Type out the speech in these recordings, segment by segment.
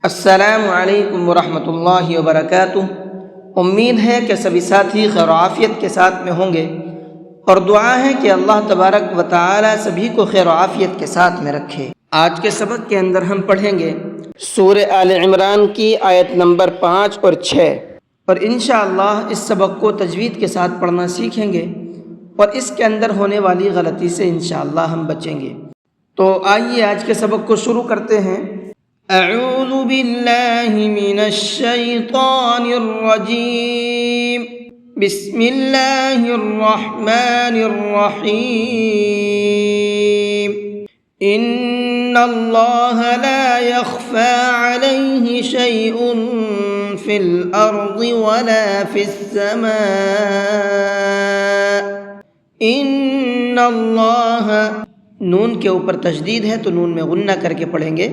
السلام علیکم ورحمۃ اللہ وبرکاتہ۔ امید ہے کہ سبھی ساتھی خیر و عافیت کے ساتھ میں ہوں گے، اور دعا ہے کہ اللہ تبارک و تعالی سبھی کو خیر و عافیت کے ساتھ میں رکھے۔ آج کے سبق کے اندر ہم پڑھیں گے سورہ آل عمران کی آیت نمبر 5 اور 6، اور انشاءاللہ اس سبق کو تجوید کے ساتھ پڑھنا سیکھیں گے، اور اس کے اندر ہونے والی غلطی سے انشاءاللہ ہم بچیں گے۔ تو آئیے آج کے سبق کو شروع کرتے ہیں۔ اعوذ باللہ من الشیطان الرجیم، بسم اللہ الرحمن الرحیم۔ ان اللہ لا يخفى علیہ شیء فی الارض ولا فی السماء ان اللہ، نون کے اوپر تشدید ہے تو نون میں غنہ کر کے پڑھیں گے،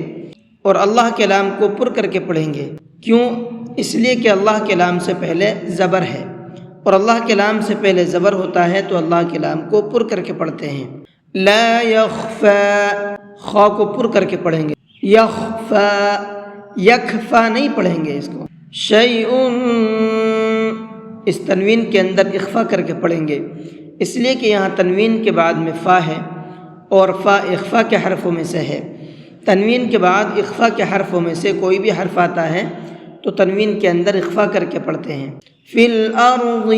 اور اللہ کے لام کو پر کر کے پڑھیں گے۔ کیوں؟ اس لیے کہ اللہ کے لام سے پہلے زبر ہے، اور اللہ کے لام سے پہلے زبر ہوتا ہے تو اللہ کے لام کو پر کر کے پڑھتے ہیں۔ لا یخفا، خا کو پر کر کے پڑھیں گے۔ یخفا، یکفا نہیں پڑھیں گے اس کو۔ شیء، اس تنوین کے اندر اخفا کر کے پڑھیں گے، اس لیے کہ یہاں تنوین کے بعد میں فا ہے، اور فا اخفا کے حرفوں میں سے ہے۔ تنوین کے بعد اخفا کے حرفوں میں سے کوئی بھی حرف آتا ہے تو تنوین کے اندر اخفا کر کے پڑھتے ہیں۔ فی الارض،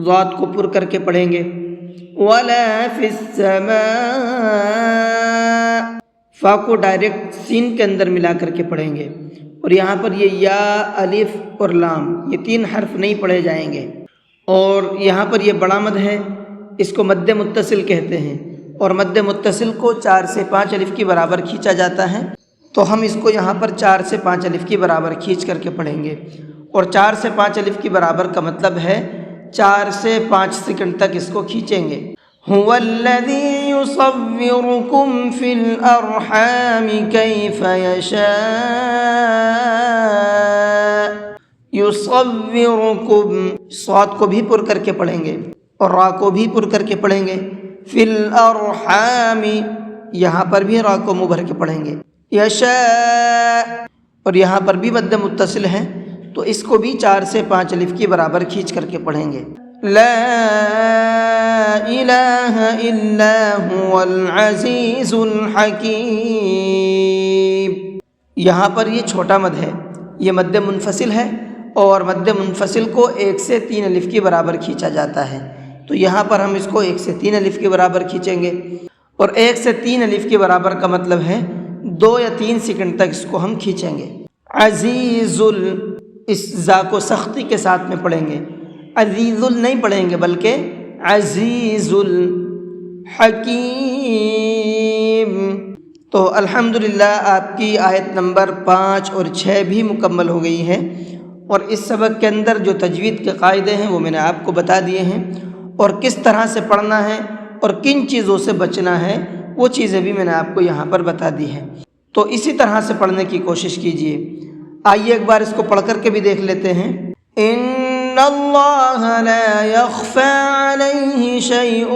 ضاد کو پر کر کے پڑھیں گے۔ ولا فی السماء، فا کو ڈائریکٹ سین کے اندر ملا کر کے پڑھیں گے، اور یہاں پر یہ یا، الف اور لام، یہ تین حرف نہیں پڑھے جائیں گے۔ اور یہاں پر یہ بڑا مد ہے، اس کو مد متصل کہتے ہیں، اور مد متصل کو 4 سے 5 الف کی برابر کھینچا جاتا ہے، تو ہم اس کو یہاں پر 4 سے 5 الف کی برابر کھینچ کر کے پڑھیں گے۔ اور 4 سے 5 الف کی برابر کا مطلب ہے 4 سے 5 سیکنڈ تک اس کو کھینچیں گے۔ هو الذی یصورکم فی الارحام کیف یشاء، یصورکم، صاد کو بھی پر کر کے پڑھیں گے، اور را کو بھی پر کر کے پڑھیں گے۔ فی الارحام، یہاں پر بھی را کو منہ بھر کے پڑھیں گے۔ یشاء، اور یہاں پر بھی مد متصل ہے تو اس کو بھی 4 سے 5 الف کی برابر کھینچ کر کے پڑھیں گے۔ لا الہ الا هو العزیز الحکیم، یہاں پر یہ چھوٹا مد ہے، یہ مد منفصل ہے، اور مد منفصل کو 1 سے 3 الف کی برابر کھینچا جاتا ہے، تو یہاں پر ہم اس کو 1 سے 3 الف کے برابر کھینچیں گے، اور 1 سے 3 الف کے برابر کا مطلب ہے 2 یا 3 سیکنڈ تک اس کو ہم کھینچیں گے۔ عزیز، اس زا کو سختی کے ساتھ میں پڑھیں گے، عزیز نہیں پڑھیں گے بلکہ عزیز الحکیم۔ تو الحمدللہ آپ کی آیت نمبر 5 اور 6 بھی مکمل ہو گئی ہے، اور اس سبق کے اندر جو تجوید کے قاعدے ہیں وہ میں نے آپ کو بتا دیے ہیں، اور کس طرح سے پڑھنا ہے اور کن چیزوں سے بچنا ہے وہ چیزیں بھی میں نے آپ کو یہاں پر بتا دی ہیں۔ تو اسی طرح سے پڑھنے کی کوشش کیجیے۔ آئیے ایک بار اس کو پڑھ کر کے بھی دیکھ لیتے ہیں۔ ان اللہ لا يخفى علیہ شیء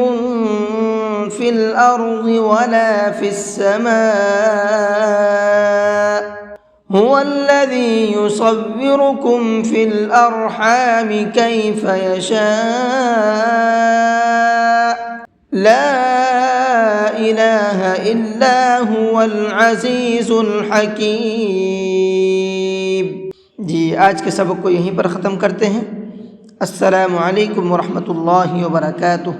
فی الارض ولا فی السماء هو الذی یصورکم فی الارحام کیف یشاء لا الہ الا هو العزیز الحکیم۔ جی آج کے سبق کو یہیں پر ختم کرتے ہیں۔ السلام علیکم ورحمۃ اللہ وبرکاتہ۔